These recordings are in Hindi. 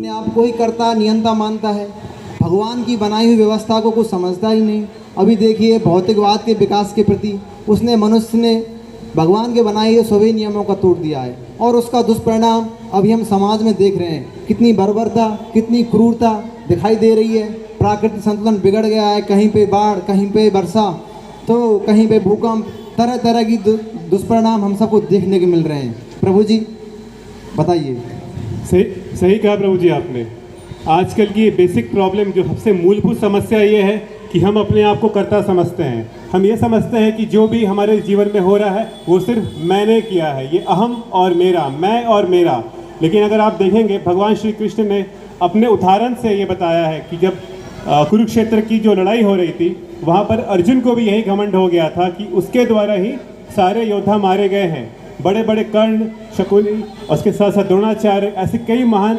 अपने आप को ही कर्ता नियंता मानता है, भगवान की बनाई हुई व्यवस्था को कुछ समझता ही नहीं। अभी देखिए भौतिकवाद के विकास के प्रति मनुष्य ने भगवान के बनाए हुए सभी नियमों का तोड़ दिया है, और उसका दुष्परिणाम अभी हम समाज में देख रहे हैं। कितनी बर्बरता, कितनी क्रूरता दिखाई दे रही है। प्राकृतिक संतुलन बिगड़ गया है, कहीं पे बाढ़, कहीं पे वर्षा, तो कहीं पे भूकंप, तरह तरह की दुष्परिणाम हम सबको देखने को मिल रहे हैं। प्रभु जी बताइए। सही कहा प्रभु जी आपने। आजकल की बेसिक प्रॉब्लम, जो सबसे मूलभूत समस्या ये है कि हम अपने आप को कर्ता समझते हैं। हम ये समझते हैं कि जो भी हमारे जीवन में हो रहा है वो सिर्फ मैंने किया है, ये अहम और मेरा, मैं और मेरा। लेकिन अगर आप देखेंगे भगवान श्री कृष्ण ने अपने उदाहरण से ये बताया है कि जब कुरुक्षेत्र की जो लड़ाई हो रही थी वहाँ पर अर्जुन को भी यही घमंड हो गया था कि उसके द्वारा ही सारे योद्धा मारे गए हैं। बड़े बड़े कर्ण, शकुनी, उसके साथ साथ द्रोणाचार्य, ऐसे कई महान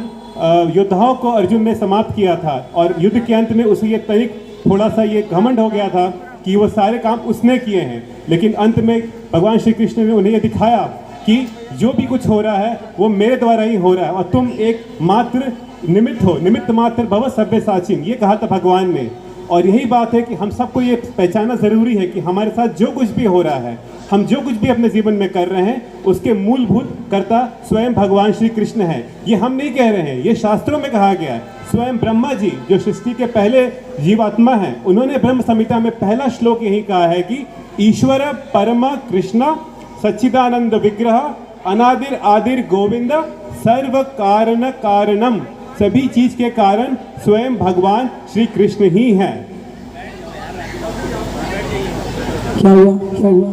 योद्धाओं को अर्जुन ने समाप्त किया था। और युद्ध के अंत में उसे ये तनिक थोड़ा सा ये घमंड हो गया था कि वो सारे काम उसने किए हैं। लेकिन अंत में भगवान श्री कृष्ण ने उन्हें ये दिखाया कि जो भी कुछ हो रहा है वो मेरे द्वारा ही हो रहा है, और तुम एक मात्र निमित्त हो, निमित्त मात्र भव सभ्य साचिन, ये कहा था भगवान ने। और यही बात है कि हम सबको ये पहचानना ज़रूरी है कि हमारे साथ जो कुछ भी हो रहा है, हम जो कुछ भी अपने जीवन में कर रहे हैं, उसके मूलभूत कर्ता स्वयं भगवान श्री कृष्ण हैं। ये हम नहीं कह रहे हैं, ये शास्त्रों में कहा गया है। स्वयं ब्रह्मा जी जो सृष्टि के पहले जीवात्मा हैं, उन्होंने ब्रह्म संहिता में पहला श्लोक यही कहा है कि ईश्वर परम कृष्ण सच्चिदानंद विग्रह अनादिर आदिर गोविंद सर्व कारण कारणम, सभी चीज के कारण स्वयं भगवान श्री कृष्ण ही हैं। क्या हुआ, क्या हुआ?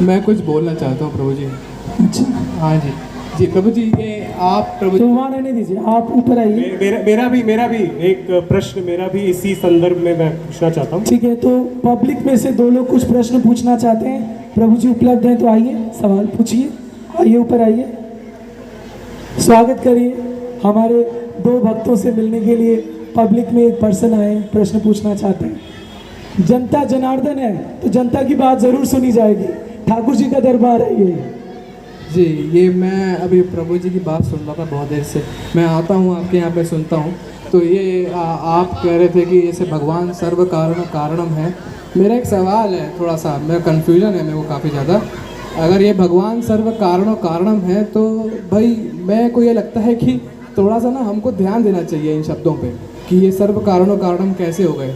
मैं कुछ बोलना चाहता हूँ प्रभु जी। अच्छा, हाँ जी जी प्रभु जी, ये आप प्रभु तो वहाँ रहने दीजिए, आप ऊपर आइए। मेरा भी एक प्रश्न, मेरा भी इसी संदर्भ में मैं पूछना चाहता हूँ। ठीक है, तो पब्लिक में से 2 लोग कुछ प्रश्न पूछना चाहते हैं। प्रभु जी उपलब्ध हैं तो आइए, सवाल पूछिए। आइए, ऊपर आइए, स्वागत करिए। हमारे 2 भक्तों से मिलने के लिए पब्लिक में एक पर्सन आए, प्रश्न पूछना चाहते हैं। जनता जनार्दन है तो जनता की बात जरूर सुनी जाएगी। ठाकुर जी का दरबार है ये। जी, ये मैं अभी प्रभु जी की बात सुन रहा था बहुत देर से। मैं आता हूँ आपके यहाँ पे, सुनता हूँ। तो ये आप कह रहे थे कि जैसे भगवान सर्व कारण कारणम है। मेरा एक सवाल है, थोड़ा सा मेरा कन्फ्यूजन है मेरे को काफ़ी ज़्यादा। अगर ये भगवान सर्व कारण कारणम है तो भाई मेरे को ये लगता है कि थोड़ा सा ना हमको ध्यान देना चाहिए इन शब्दों पे कि ये सर्व कारणों कारणम कैसे हो गए।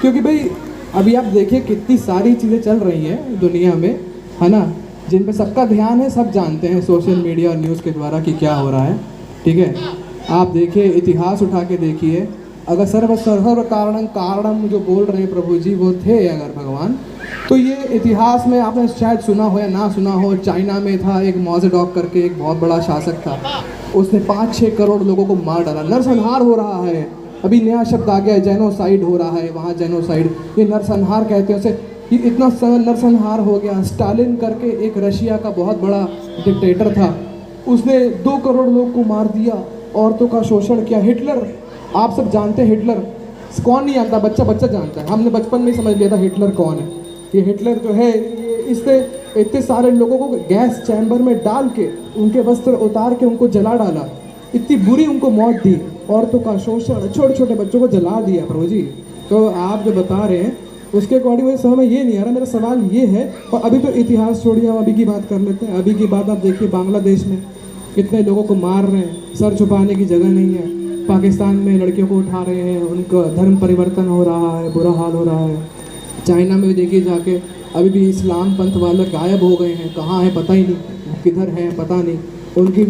क्योंकि भाई अभी आप देखिए कितनी सारी चीज़ें चल रही हैं दुनिया में, है ना, जिन पे सबका ध्यान है, सब जानते हैं सोशल मीडिया और न्यूज़ के द्वारा कि क्या हो रहा है। ठीक है, आप देखिए इतिहास उठा के देखिए, अगर सर्व कारणम जो बोल रहे हैं प्रभु जी वो थे अगर भगवान, तो ये इतिहास में आपने शायद सुना हो या ना सुना हो, चाइना में था एक मॉजेडॉक करके एक बहुत बड़ा शासक था, उसने 5-6 करोड़ लोगों को मार डाला। नरसंहार हो रहा है, अभी नया शब्द आ गया है, जेनोसाइड हो रहा है वहाँ, जेनोसाइड, ये नरसंहार कहते हैं उसे। ये इतना नरसंहार हो गया। स्टालिन करके एक रशिया का बहुत बड़ा डिक्टेटर था, उसने 2 करोड़ लोग को मार दिया, औरतों का शोषण किया। हिटलर, आप सब जानते हैं हिटलर, कौन नहीं जानता, बच्चा बच्चा जानता है। हमने बचपन में ही समझ लिया था हिटलर कौन है। ये हिटलर जो है, इसने इतने सारे लोगों को गैस चैम्बर में डाल के, उनके वस्त्र उतार के उनको जला डाला, इतनी बुरी उनको मौत दी। औरतों का शोषण, छोटे छोटे बच्चों को जला दिया प्रभु जी। तो आप जो बता रहे हैं उसके अकॉर्डिंग मुझे समझ में ये नहीं आ रहा। मेरा सवाल ये है, और अभी तो इतिहास छोड़िए, हम अभी की बात कर लेते हैं। अभी की बात आप देखिए, बांग्लादेश में कितने लोगों को मार रहे हैं, सर छुपाने की जगह नहीं है। पाकिस्तान में लड़कियों को उठा रहे हैं, उनका धर्म परिवर्तन हो रहा है, बुरा हाल हो रहा है। चाइना में देखिए जाके अभी भी इस्लाम पंथ वाले गायब हो गए हैं, कहाँ हैं पता ही नहीं, किधर हैं पता नहीं,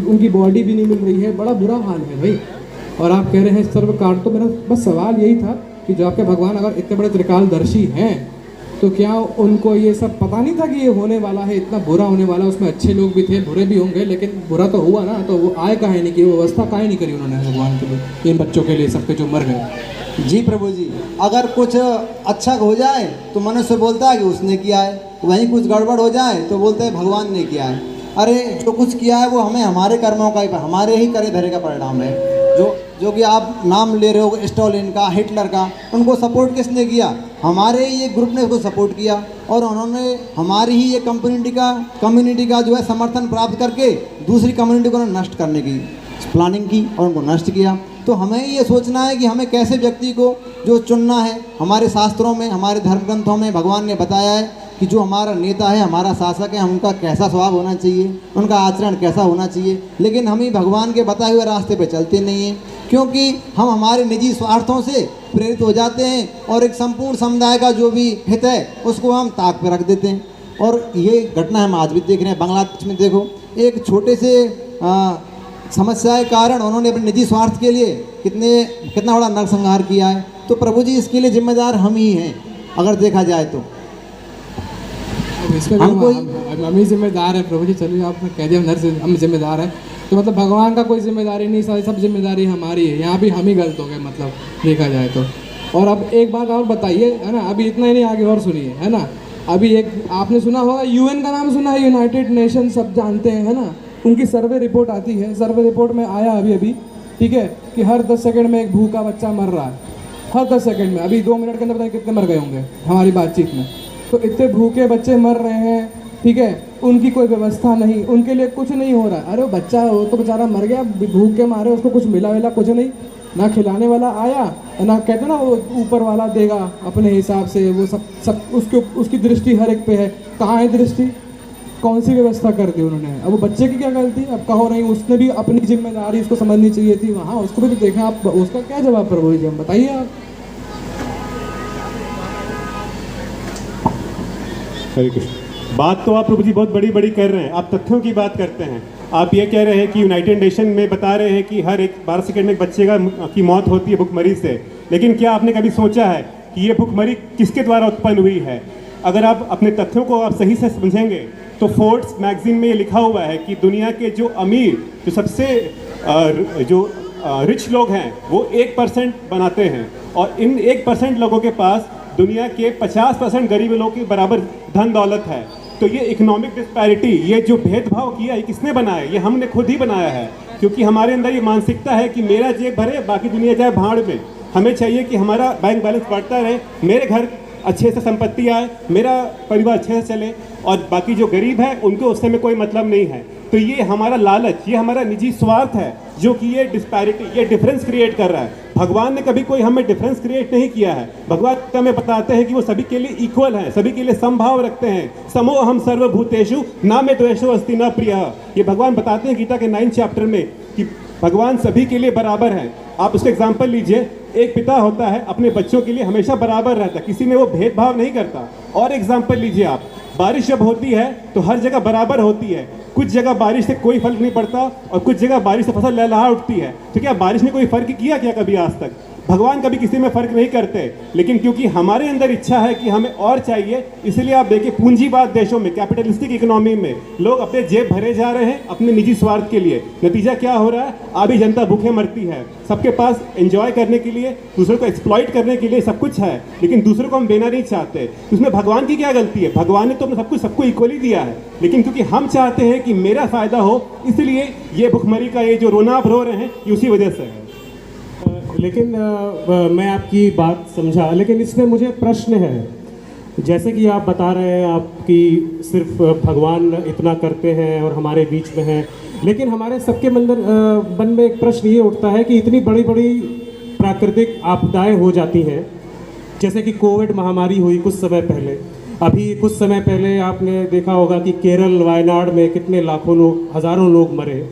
उनकी बॉडी भी नहीं मिल रही है, बड़ा बुरा हाल है भाई। और आप कह रहे हैं सर्व कारण, तो मेरा बस सवाल यही था कि जो आपके भगवान अगर इतने बड़े त्रिकालदर्शी हैं तो क्या उनको ये सब पता नहीं था कि ये होने वाला है, इतना बुरा होने वाला है। उसमें अच्छे लोग भी थे, बुरे भी होंगे, लेकिन बुरा तो हुआ ना, तो वो आए काहे नहीं की, वो व्यवस्था काहे नहीं करी उन्होंने भगवान के लिए, इन बच्चों के लिए, सबके जो मर गए। जी प्रभु जी, अगर कुछ अच्छा हो जाए तो मनुष्य बोलता है कि उसने किया है, वहीं कुछ गड़बड़ हो जाए तो बोलते हैं भगवान ने किया है। अरे जो कुछ किया है वो हमें हमारे कर्मों का ही, हमारे ही करे धरे का परिणाम है। जो कि आप नाम ले रहे हो स्टालिन का, हिटलर का, उनको सपोर्ट किसने किया? हमारे ही एक ग्रुप ने उसको सपोर्ट किया, और उन्होंने हमारी ही ये कम्युनिटी का जो है समर्थन प्राप्त करके दूसरी कम्युनिटी को नष्ट करने की प्लानिंग की और उनको नष्ट किया। तो हमें ये सोचना है कि हमें कैसे व्यक्ति को जो चुनना है। हमारे शास्त्रों में, हमारे धर्म ग्रंथों में भगवान ने बताया है कि जो हमारा नेता है, हमारा शासक है, उनका कैसा स्वभाव होना चाहिए, उनका आचरण कैसा होना चाहिए। लेकिन हम ही भगवान के बताए हुए रास्ते पे चलते नहीं हैं, क्योंकि हम हमारे निजी स्वार्थों से प्रेरित हो जाते हैं और एक संपूर्ण समुदाय का जो भी हित है उसको हम ताक पे रख देते हैं। और ये घटना हम आज भी देख रहे हैं। बांग्लादेश में देखो, एक छोटे से समस्या के कारण उन्होंने अपने निजी स्वार्थ के लिए कितना बड़ा नरसंहार किया है। तो प्रभु जी इसके लिए जिम्मेदार हम ही हैं, अगर देखा जाए तो। अब इसका हम ही जिम्मेदार है प्रभु जी। चलिए आपने कह दिया हम जिम्मेदार हैं, तो मतलब भगवान का कोई जिम्मेदारी नहीं, सारी सब जिम्मेदारी हमारी है। यहाँ भी हम ही गलत हो गए मतलब देखा जाए तो। और अब एक बात और बताइए, है ना, अभी इतना ही नहीं, आगे और सुनिए, है ना। अभी एक आपने सुना होगा, यूएन का नाम सुना है, यूनाइटेड नेशन सब जानते हैं, है ना। उनकी सर्वे रिपोर्ट आती है, सर्वे रिपोर्ट में आया अभी ठीक है कि हर 10 सेकंड में एक भूखा बच्चा मर रहा है। हर 10 सेकंड में, अभी 2 मिनट के अंदर पता नहीं कितने मर गए होंगे हमारी बातचीत में। तो इतने भूखे बच्चे मर रहे हैं, ठीक है, उनकी कोई व्यवस्था नहीं, उनके लिए कुछ नहीं हो रहा है। अरे वो बच्चा, वो तो बेचारा मर गया भूख के मारे, उसको कुछ मिला कुछ नहीं, ना खिलाने वाला आया, ना कहते ना वो ऊपर वाला देगा अपने हिसाब से। वो सब उसकी दृष्टि हर एक पे है। कहाँ है दृष्टि, कौन सी व्यवस्था कर दी उन्होंने। अब वो बच्चे की क्या गलती, अब कहो नहीं, उसने भी अपनी जिम्मेदारी उसको समझनी चाहिए थी, वहाँ उसको भी देखा। आप उसका क्या जवाब प्रभु जी, हम बताइए आप। हरे कृष्ण। बात तो आप प्रभु जी बहुत बड़ी बड़ी कर रहे हैं, आप तथ्यों की बात करते हैं। आप ये कह रहे हैं कि यूनाइटेड नेशन में बता रहे हैं कि हर 12 सेकंड में एक बच्चे की मौत होती है भुखमरी से। लेकिन क्या आपने कभी सोचा है कि ये भुखमरी किसके द्वारा उत्पन्न हुई है? अगर आप अपने तथ्यों को आप सही से समझेंगे तो फोर्ब्स मैगजीन में ये लिखा हुआ है कि दुनिया के जो अमीर, जो सबसे रिच लोग हैं, वो 1% बनाते हैं, और इन 1% लोगों के पास दुनिया के 50% गरीब लोगों के बराबर धन दौलत है। तो ये इकोनॉमिक डिस्पैरिटी, ये जो भेदभाव किया है, किसने बनाया? ये हमने खुद ही बनाया है, क्योंकि हमारे अंदर ये मानसिकता है कि मेरा जेब भरे, बाकी दुनिया जाए भाड़ में। हमें चाहिए कि हमारा बैंक बैलेंस बढ़ता रहे, मेरे घर अच्छे से संपत्ति आए, मेरा परिवार अच्छे से चले, और बाकी जो गरीब है उनको उससे में कोई मतलब नहीं है। तो ये हमारा लालच, ये हमारा निजी स्वार्थ है जो कि ये डिस्पैरिटी, ये डिफरेंस क्रिएट कर रहा है। भगवान ने कभी कोई हमें डिफरेंस क्रिएट नहीं किया है। भगवान हमें बताते हैं कि वो सभी के लिए इक्वल हैं, सभी के लिए समभाव रखते हैं। समो अहम सर्वभूतेषु न मे द्वेषो अस्ति न प्रियः। ये भगवान बताते हैं गीता के 9 चैप्टर में कि भगवान सभी के लिए बराबर है। आप उसका एग्जाम्पल लीजिए, एक पिता होता है अपने बच्चों के लिए हमेशा बराबर रहता है, किसी में वो भेदभाव नहीं करता। और एग्जाम्पल लीजिए आप, बारिश जब होती है तो हर जगह बराबर होती है। कुछ जगह बारिश से कोई फर्क नहीं पड़ता और कुछ जगह बारिश से फसल लहलहा उठती है। तो क्या बारिश ने कोई फर्क किया क्या कभी आज तक? भगवान कभी किसी में फर्क नहीं करते। लेकिन क्योंकि हमारे अंदर इच्छा है कि हमें और चाहिए, इसलिए आप देखिए पूंजीवाद देशों में, कैपिटलिस्टिक इकोनॉमी में लोग अपने जेब भरे जा रहे हैं अपने निजी स्वार्थ के लिए। नतीजा क्या हो रहा है? आधी जनता भूखे मरती है। सबके पास एंजॉय करने के लिए, दूसरों को एक्सप्लॉइट करने के लिए सब कुछ है, लेकिन दूसरों को हम देना नहीं चाहते। उसमें भगवान की क्या गलती है? भगवान ने तो सब कुछ सबको इक्वली दिया है, लेकिन क्योंकि हम चाहते हैं कि मेरा फायदा हो, इसलिए ये भुखमरी का ये जो रोना आप रो रहे हैं ये उसी वजह से है। लेकिन मैं आपकी बात समझा, लेकिन इसमें मुझे प्रश्न है। जैसे कि आप बता रहे हैं आपकी सिर्फ भगवान इतना करते हैं और हमारे बीच में हैं, लेकिन हमारे सबके मन में एक प्रश्न ये उठता है कि इतनी बड़ी बड़ी प्राकृतिक आपदाएं हो जाती हैं, जैसे कि कोविड महामारी हुई कुछ समय पहले। अभी कुछ समय पहले आपने देखा होगा कि केरल वायनाड में कितने लाखों लोग, हज़ारों लोग मरे।